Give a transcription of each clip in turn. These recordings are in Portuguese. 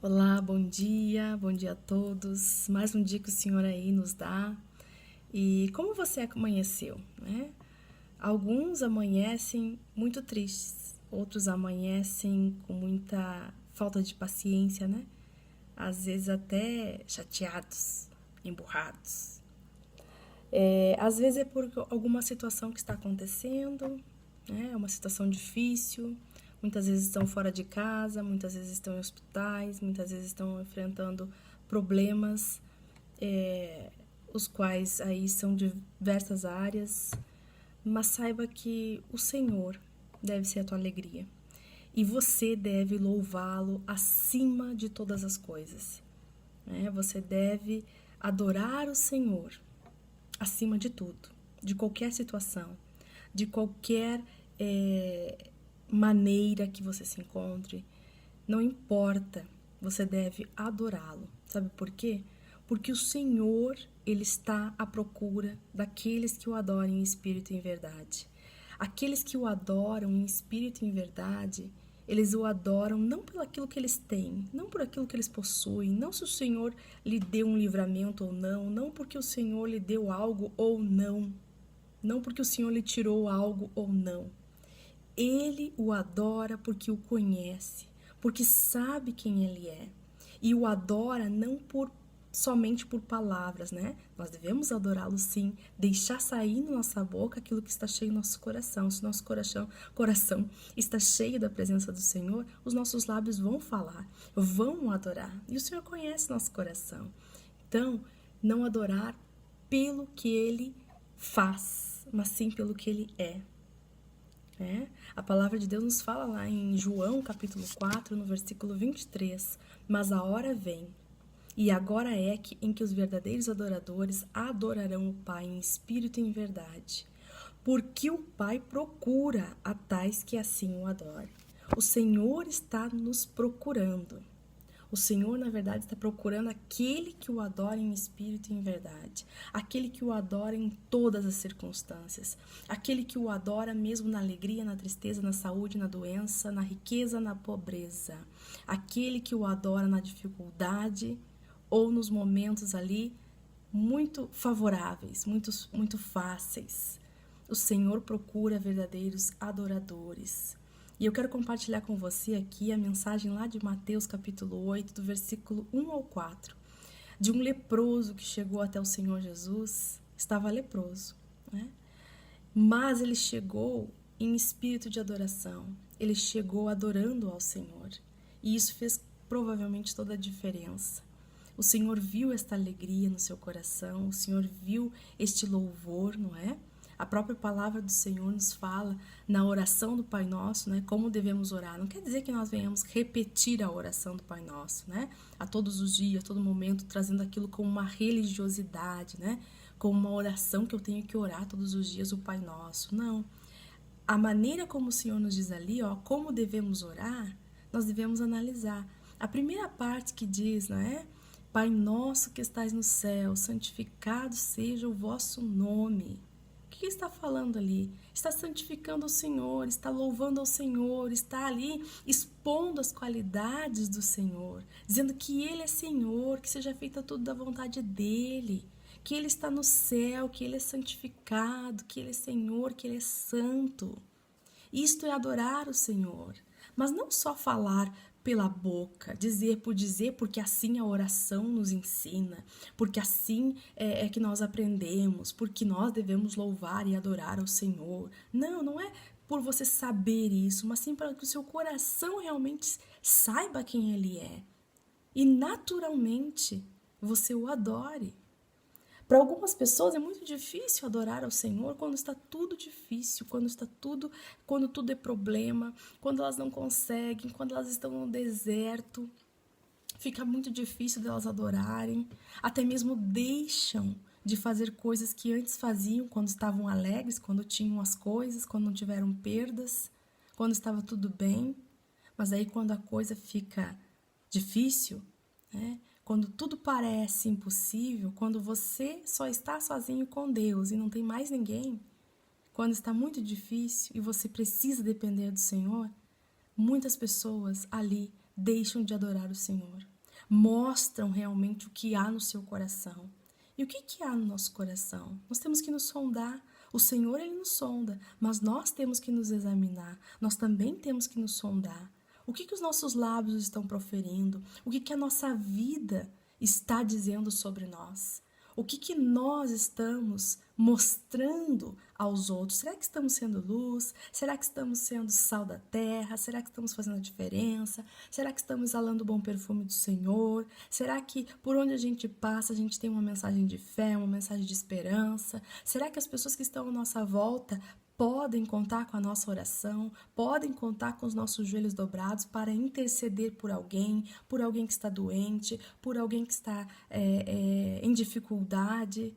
Olá, bom dia a todos. Mais um dia que o Senhor aí nos dá. E como você amanheceu, né? Alguns amanhecem muito tristes, outros amanhecem com muita falta de paciência, né? Às vezes até chateados, emburrados. Às vezes é por alguma situação que está acontecendo, né? É uma situação difícil. Muitas vezes estão fora de casa, muitas vezes estão em hospitais, muitas vezes estão enfrentando problemas, os quais aí são diversas áreas. Mas saiba que o Senhor deve ser a tua alegria. E você deve louvá-lo acima de todas as coisas, né? Você deve adorar o Senhor acima de tudo, de qualquer situação, de qualquer maneira que você se encontre, não importa, você deve adorá-lo. Sabe por quê? Porque o Senhor, Ele está à procura daqueles que o adoram em espírito e em verdade. Aqueles que o adoram em espírito e em verdade, eles o adoram não pelo aquilo que eles têm, não por aquilo que eles possuem, não se o Senhor lhe deu um livramento ou não, não porque o Senhor lhe deu algo ou não, não porque o Senhor lhe tirou algo ou não. Ele o adora porque o conhece, porque sabe quem ele é. E o adora não somente por palavras, né? Nós devemos adorá-lo sim, deixar sair na nossa boca aquilo que está cheio no nosso coração. Se nosso coração está cheio da presença do Senhor, os nossos lábios vão falar, vão adorar. E o Senhor conhece nosso coração. Então, não adorar pelo que ele faz, mas sim pelo que ele é. A palavra de Deus nos fala lá em João capítulo 4, no versículo 23, mas a hora vem, e agora é em que os verdadeiros adoradores adorarão o Pai em espírito e em verdade, porque o Pai procura a tais que assim o adorem. O Senhor está nos procurando. O Senhor, na verdade, está procurando aquele que o adora em espírito e em verdade. Aquele que o adora em todas as circunstâncias. Aquele que o adora mesmo na alegria, na tristeza, na saúde, na doença, na riqueza, na pobreza. Aquele que o adora na dificuldade ou nos momentos ali muito favoráveis, muito fáceis. O Senhor procura verdadeiros adoradores. E eu quero compartilhar com você aqui a mensagem lá de Mateus capítulo 8, do versículo 1 ao 4, de um leproso que chegou até o Senhor Jesus. Estava leproso, né? Mas ele chegou em espírito de adoração. Ele chegou adorando ao Senhor. E isso fez provavelmente toda a diferença. O Senhor viu esta alegria no seu coração, o Senhor viu este louvor, não é? A própria palavra do Senhor nos fala na oração do Pai Nosso, né? Como devemos orar. Não quer dizer que nós venhamos repetir a oração do Pai Nosso, né? A todos os dias, a todo momento, trazendo aquilo como uma religiosidade, né? Como uma oração que eu tenho que orar todos os dias o Pai Nosso. Não. A maneira como o Senhor nos diz ali, ó, como devemos orar, nós devemos analisar. A primeira parte que diz, não é? Pai nosso que estais no céu, santificado seja o vosso nome. O que está falando ali? Está santificando o Senhor, está louvando ao Senhor, está ali expondo as qualidades do Senhor, dizendo que Ele é Senhor, que seja feita tudo da vontade dEle, que Ele está no céu, que Ele é santificado, que Ele é Senhor, que Ele é santo. Isto é adorar o Senhor, mas não só falar pela boca, dizer por dizer, porque assim a oração nos ensina, porque assim é que nós aprendemos, porque nós devemos louvar e adorar ao Senhor. Não, não é por você saber isso, mas sim para que o seu coração realmente saiba quem Ele é. E naturalmente você o adore. Para algumas pessoas é muito difícil adorar ao Senhor quando está tudo difícil, quando tudo é problema, quando elas não conseguem, quando elas estão no deserto. Fica muito difícil delas adorarem, até mesmo deixam de fazer coisas que antes faziam quando estavam alegres, quando tinham as coisas, quando não tiveram perdas, quando estava tudo bem. Mas aí quando a coisa fica difícil, né? Quando tudo parece impossível, quando você só está sozinho com Deus e não tem mais ninguém, quando está muito difícil e você precisa depender do Senhor, muitas pessoas ali deixam de adorar o Senhor. mostram realmente o que há no seu coração. E o que há no nosso coração? Nós temos que nos sondar. O Senhor, Ele nos sonda, mas nós temos que nos examinar. Nós também temos que nos sondar. O que os nossos lábios estão proferindo? O que a nossa vida está dizendo sobre nós? O que nós estamos mostrando aos outros? Será que estamos sendo luz? Será que estamos sendo sal da terra? Será que estamos fazendo a diferença? Será que estamos exalando o bom perfume do Senhor? Será que por onde a gente passa a gente tem uma mensagem de fé, uma mensagem de esperança? Será que as pessoas que estão à nossa volta podem contar com a nossa oração, podem contar com os nossos joelhos dobrados para interceder por alguém que está doente, por alguém que está em dificuldade,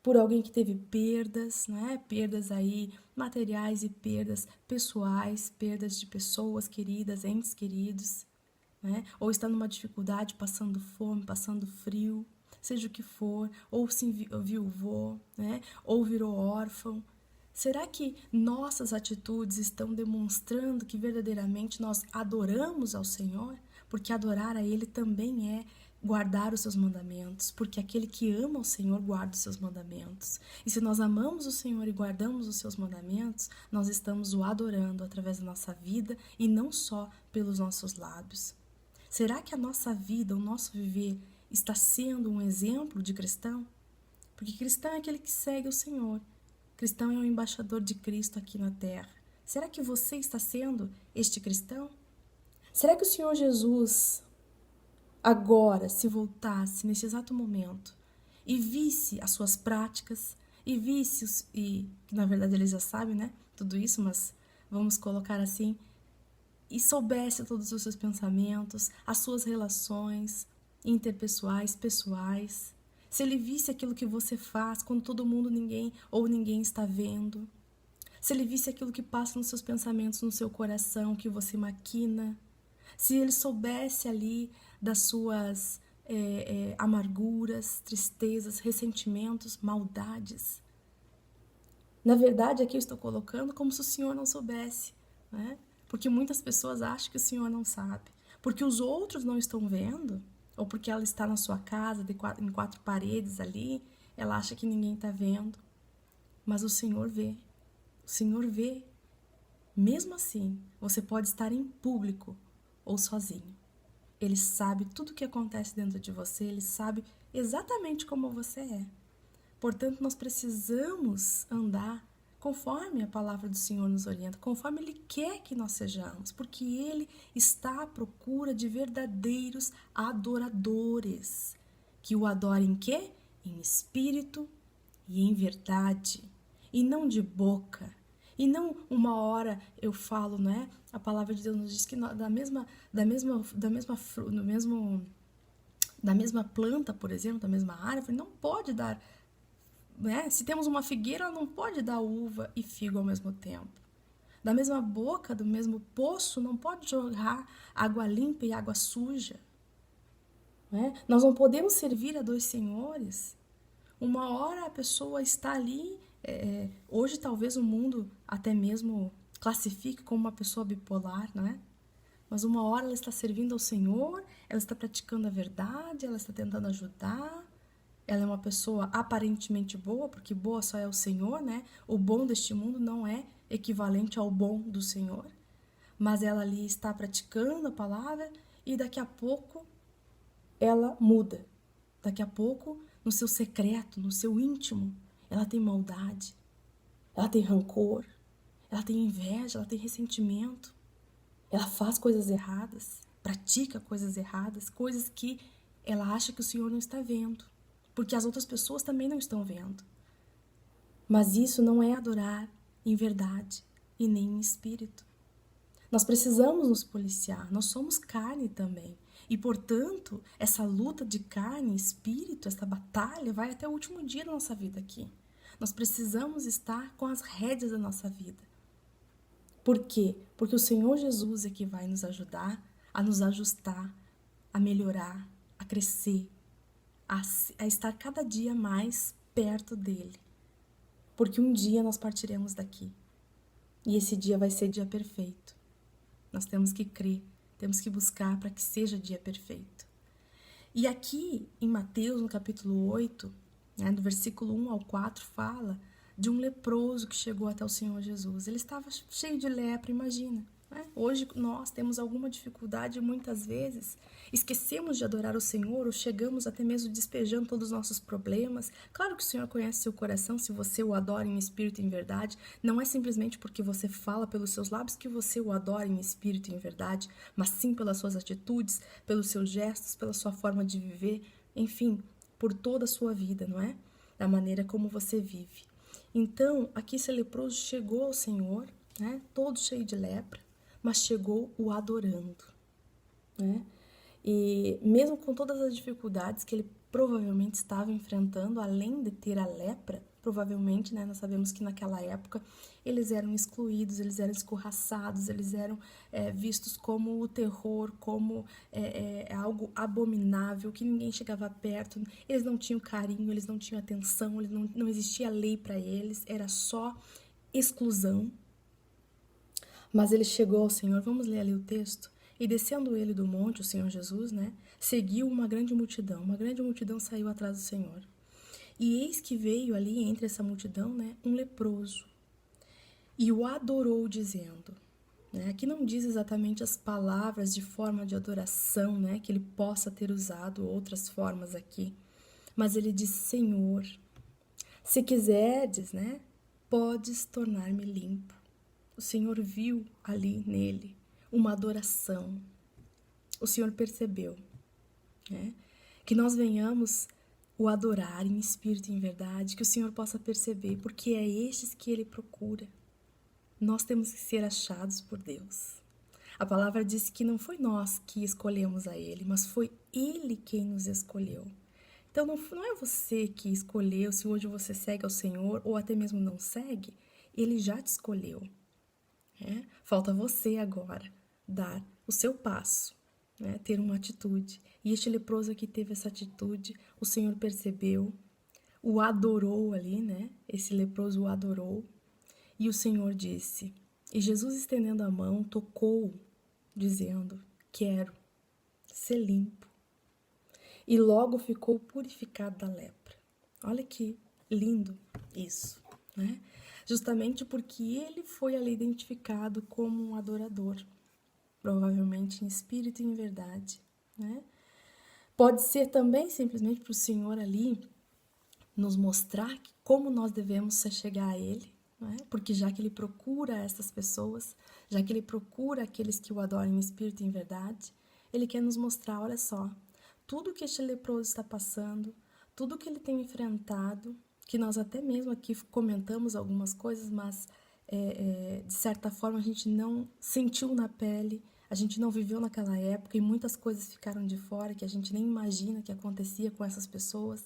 por alguém que teve perdas, né? Perdas aí materiais e perdas pessoais, perdas de pessoas queridas, entes queridos, né? Ou está numa dificuldade, passando fome, passando frio, seja o que for, ou se viuvou, né? Ou virou órfão. Será que nossas atitudes estão demonstrando que verdadeiramente nós adoramos ao Senhor? Porque adorar a Ele também é guardar os seus mandamentos, porque aquele que ama o Senhor guarda os seus mandamentos. E se nós amamos o Senhor e guardamos os seus mandamentos, nós estamos o adorando através da nossa vida e não só pelos nossos lábios. Será que a nossa vida, o nosso viver, está sendo um exemplo de cristão? Porque cristão é aquele que segue o Senhor. Cristão é um embaixador de Cristo aqui na terra. Será que você está sendo este cristão? Será que o Senhor Jesus agora se voltasse nesse exato momento e visse as suas práticas e visse, e na verdade ele já sabe, né, tudo isso, mas vamos colocar assim, e soubesse todos os seus pensamentos, as suas relações interpessoais, pessoais, se ele visse aquilo que você faz quando todo mundo, ninguém está vendo, se ele visse aquilo que passa nos seus pensamentos, no seu coração, que você maquina, se ele soubesse ali das suas amarguras, tristezas, ressentimentos, maldades. Na verdade, aqui eu estou colocando como se o Senhor não soubesse, né? Porque muitas pessoas acham que o Senhor não sabe, porque os outros não estão vendo, ou porque ela está na sua casa, em quatro paredes ali, ela acha que ninguém está vendo. Mas o Senhor vê. O Senhor vê. Mesmo assim, você pode estar em público ou sozinho. Ele sabe tudo o que acontece dentro de você, ele sabe exatamente como você é. Portanto, nós precisamos andar conforme a palavra do Senhor nos orienta, conforme Ele quer que nós sejamos, porque Ele está à procura de verdadeiros adoradores, que o adorem em quê? Em espírito e em verdade, e não de boca, e não uma hora eu falo, né? A palavra de Deus nos diz que da mesma planta, por exemplo, da mesma árvore, não pode dar, né? Se temos uma figueira, ela não pode dar uva e figo ao mesmo tempo. Da mesma boca, do mesmo poço, não pode jorrar água limpa e água suja. Né? Nós não podemos servir a dois senhores. Uma hora a pessoa está ali, hoje talvez o mundo até mesmo classifique como uma pessoa bipolar, né? Mas uma hora ela está servindo ao Senhor, ela está praticando a verdade, ela está tentando ajudar, ela é uma pessoa aparentemente boa, porque boa só é o Senhor, né? O bom deste mundo não é equivalente ao bom do Senhor. Mas ela ali está praticando a palavra e daqui a pouco ela muda. Daqui a pouco, no seu secreto, no seu íntimo, ela tem maldade, ela tem rancor, ela tem inveja, ela tem ressentimento. Ela faz coisas erradas, pratica coisas erradas, coisas que ela acha que o Senhor não está vendo, porque as outras pessoas também não estão vendo. Mas isso não é adorar em verdade e nem em espírito. Nós precisamos nos policiar, nós somos carne também. E, portanto, essa luta de carne e espírito, essa batalha, vai até o último dia da nossa vida aqui. Nós precisamos estar com as rédeas da nossa vida. Por quê? Porque o Senhor Jesus é que vai nos ajudar a nos ajustar, a melhorar, a crescer, a estar cada dia mais perto dele. Porque um dia nós partiremos daqui. E esse dia vai ser dia perfeito. Nós temos que crer, temos que buscar para que seja dia perfeito. E aqui em Mateus, no capítulo 8, né, do versículo 1 ao 4, fala de um leproso que chegou até o Senhor Jesus. Ele estava cheio de lepra, imagina. Né? Hoje nós temos alguma dificuldade, muitas vezes esquecemos de adorar o Senhor ou chegamos até mesmo despejando todos os nossos problemas. Claro que o Senhor conhece seu coração, se você o adora em espírito e em verdade. Não é simplesmente porque você fala pelos seus lábios que você o adora em espírito e em verdade, mas sim pelas suas atitudes, pelos seus gestos, pela sua forma de viver, enfim, por toda a sua vida, não é? Da maneira como você vive. Então, aqui esse leproso chegou ao Senhor, né, todo cheio de lepra, mas chegou o adorando, né? E mesmo com todas as dificuldades que ele provavelmente estava enfrentando, além de ter a lepra, provavelmente, né, nós sabemos que naquela época eles eram excluídos, eles eram escorraçados, eles eram vistos como o terror, como algo abominável, que ninguém chegava perto, eles não tinham carinho, eles não tinham atenção, não existia lei para eles, era só exclusão. Mas ele chegou ao Senhor, vamos ler ali o texto, e descendo ele do monte, o Senhor Jesus, né, seguiu uma grande multidão saiu atrás do Senhor. E eis que veio ali entre essa multidão, né, um leproso, e o adorou dizendo, né, aqui não diz exatamente as palavras de forma de adoração, né, que ele possa ter usado outras formas aqui, mas ele diz, Senhor, se quiserdes, né, podes tornar-me limpo. O Senhor viu ali nele uma adoração. O Senhor percebeu, né? Que nós venhamos o adorar em espírito e em verdade, que o Senhor possa perceber, porque é estes que Ele procura. Nós temos que ser achados por Deus. A palavra diz que não foi nós que escolhemos a Ele, mas foi Ele quem nos escolheu. Então não é você que escolheu, se hoje você segue ao Senhor ou até mesmo não segue, Ele já te escolheu. Falta você agora dar o seu passo, né? Ter uma atitude. E este leproso aqui teve essa atitude, o Senhor percebeu, o adorou ali, né? Esse leproso o adorou. E o Senhor disse, e Jesus estendendo a mão, tocou, dizendo, quero ser limpo. E logo ficou purificado da lepra. Olha que lindo isso, né? Justamente porque ele foi ali identificado como um adorador, provavelmente em espírito e em verdade, né? Pode ser também simplesmente para o Senhor ali nos mostrar como nós devemos se chegar a Ele, né? Porque já que Ele procura essas pessoas, já que Ele procura aqueles que o adoram em espírito e em verdade, Ele quer nos mostrar, olha só, tudo que este leproso está passando, tudo que ele tem enfrentado, que nós até mesmo aqui comentamos algumas coisas, mas de certa forma a gente não sentiu na pele, a gente não viveu naquela época e muitas coisas ficaram de fora que a gente nem imagina que acontecia com essas pessoas,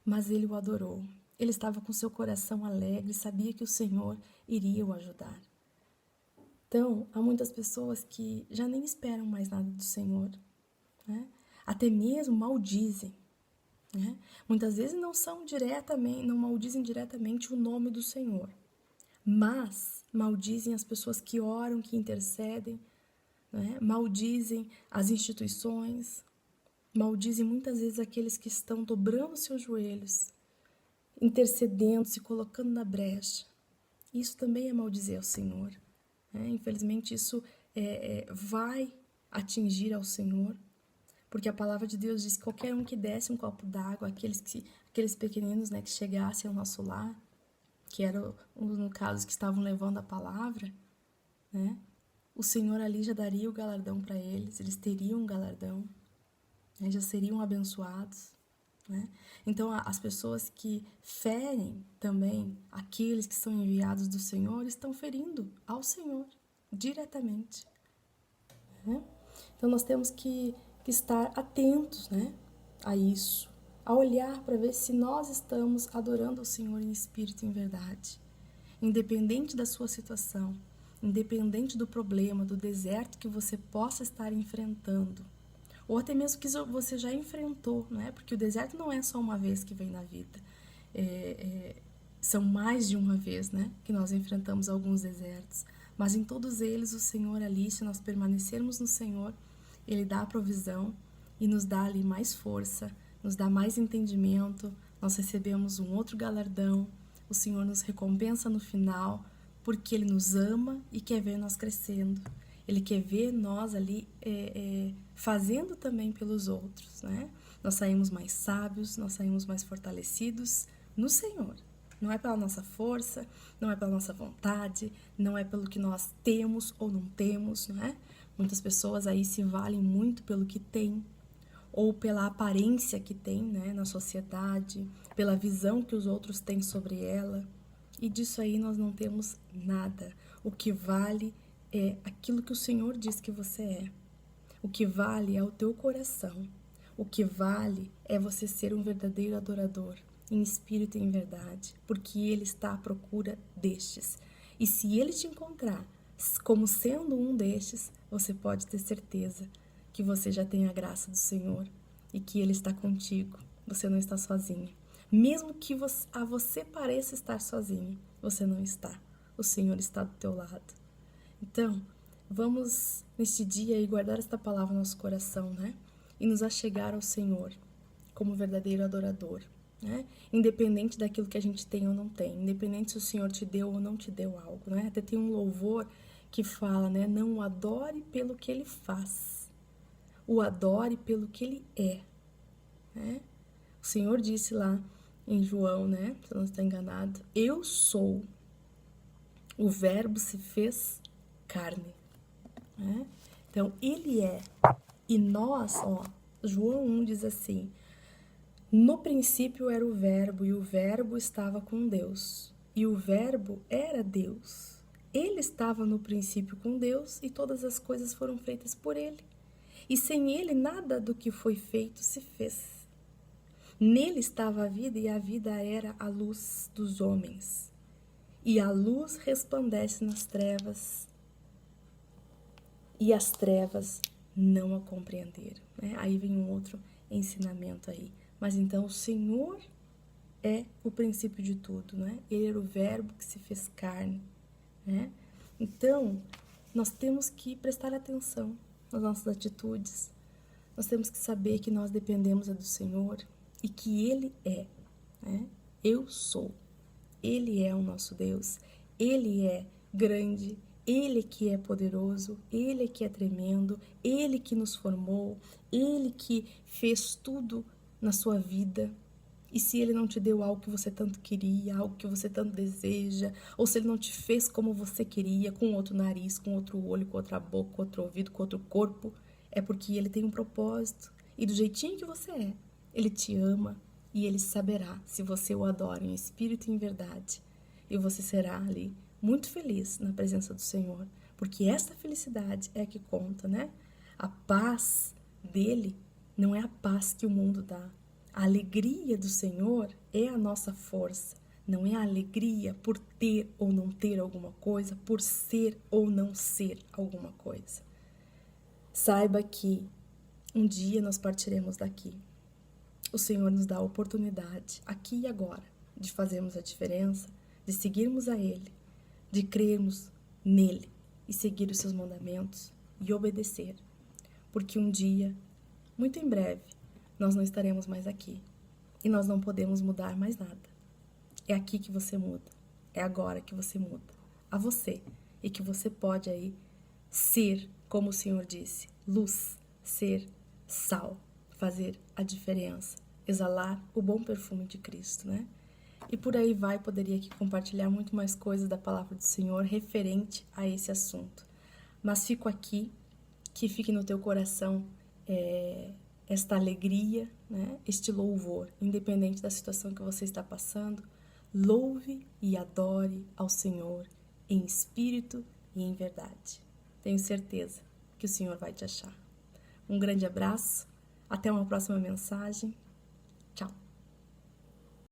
mas ele o adorou. Ele estava com seu coração alegre, sabia que o Senhor iria o ajudar. Então, há muitas pessoas que já nem esperam mais nada do Senhor, né? Até mesmo maldizem. Né? Muitas vezes não maldizem diretamente o nome do Senhor, mas maldizem as pessoas que oram, que intercedem, né? Maldizem as instituições, maldizem muitas vezes aqueles que estão dobrando seus joelhos, intercedendo, se colocando na brecha. Isso também é maldizer ao Senhor. Né? Infelizmente isso vai atingir ao Senhor, porque a palavra de Deus diz que qualquer um que desse um copo d'água, aqueles pequeninos, né, que chegassem ao nosso lar, que eram, no caso, que estavam levando a palavra, né, o Senhor ali já daria o galardão para eles teriam um galardão, né, já seriam abençoados. Né? Então, as pessoas que ferem também aqueles que são enviados do Senhor estão ferindo ao Senhor diretamente. Né? Então, nós temos que estar atentos, né, a isso, a olhar para ver se nós estamos adorando o Senhor em espírito e em verdade. Independente da sua situação, independente do problema, do deserto que você possa estar enfrentando, ou até mesmo que você já enfrentou, né? Porque o deserto não é só uma vez que vem na vida, são mais de uma vez, né, que nós enfrentamos alguns desertos, mas em todos eles o Senhor ali, se nós permanecermos no Senhor, Ele dá a provisão, e nos dá ali mais força, nos dá mais entendimento, nós recebemos um outro galardão, o Senhor nos recompensa no final, porque Ele nos ama e quer ver nós crescendo. Ele quer ver nós ali fazendo também pelos outros, né? Nós saímos mais sábios, nós saímos mais fortalecidos no Senhor. Não é pela nossa força, não é pela nossa vontade, não é pelo que nós temos ou não temos, não é? Muitas pessoas aí se valem muito pelo que têm, ou pela aparência que tem, né, na sociedade, pela visão que os outros têm sobre ela. E disso aí nós não temos nada. O que vale é aquilo que o Senhor diz que você é. O que vale é o teu coração. O que vale é você ser um verdadeiro adorador, em espírito e em verdade, porque Ele está à procura destes. E se Ele te encontrar como sendo um destes, você pode ter certeza que você já tem a graça do Senhor e que Ele está contigo. Você não está sozinho. Mesmo que a você pareça estar sozinho, você não está. O Senhor está do teu lado. Então, vamos neste dia aí guardar esta palavra no nosso coração, né? E nos achegar ao Senhor como verdadeiro adorador, né? Independente daquilo que a gente tem ou não tem, independente se o Senhor te deu ou não te deu algo, né? Até tem um louvor que fala, né? Não o adore pelo que Ele faz, o adore pelo que Ele é, né? O Senhor disse lá em João, né? Se eu não estou enganado, eu sou, o verbo se fez carne, né? Então, Ele é, e nós, ó, João 1 diz assim, no princípio era o verbo, e o verbo estava com Deus, e o verbo era Deus. Ele estava no princípio com Deus, e todas as coisas foram feitas por Ele. E sem Ele, nada do que foi feito se fez. Nele estava a vida, e a vida era a luz dos homens. E a luz resplandece nas trevas, e as trevas não a compreenderam, né? Aí vem um outro ensinamento aí. Mas então o Senhor é o princípio de tudo, né? Ele era o verbo que se fez carne, né? Então, nós temos que prestar atenção nas nossas atitudes. Nós temos que saber que nós dependemos do Senhor e que Ele é, né? Eu sou. Ele é o nosso Deus. Ele é grande. Ele que é poderoso, Ele que é tremendo, Ele que nos formou, Ele que fez tudo na sua vida. E se Ele não te deu algo que você tanto queria, algo que você tanto deseja, ou se Ele não te fez como você queria, com outro nariz, com outro olho, com outra boca, com outro ouvido, com outro corpo, é porque Ele tem um propósito. E do jeitinho que você é, Ele te ama e Ele saberá se você o adora em espírito e em verdade. E você será ali muito feliz na presença do Senhor, porque esta felicidade é a que conta, né? A paz dele não é a paz que o mundo dá. A alegria do Senhor é a nossa força, não é a alegria por ter ou não ter alguma coisa, por ser ou não ser alguma coisa. Saiba que um dia nós partiremos daqui. O Senhor nos dá a oportunidade, aqui e agora, de fazermos a diferença, de seguirmos a Ele, de crermos nele e seguir os seus mandamentos e obedecer. Porque um dia, muito em breve, nós não estaremos mais aqui e nós não podemos mudar mais nada. É aqui que você muda, é agora que você muda, a você, e que você pode aí ser, como o Senhor disse, luz, ser sal, fazer a diferença, exalar o bom perfume de Cristo, né? E por aí vai, poderia aqui compartilhar muito mais coisas da palavra do Senhor referente a esse assunto. Mas fico aqui, que fique no teu coração esta alegria, né? Este louvor, independente da situação que você está passando. Louve e adore ao Senhor em espírito e em verdade. Tenho certeza que o Senhor vai te achar. Um grande abraço, até uma próxima mensagem. Tchau!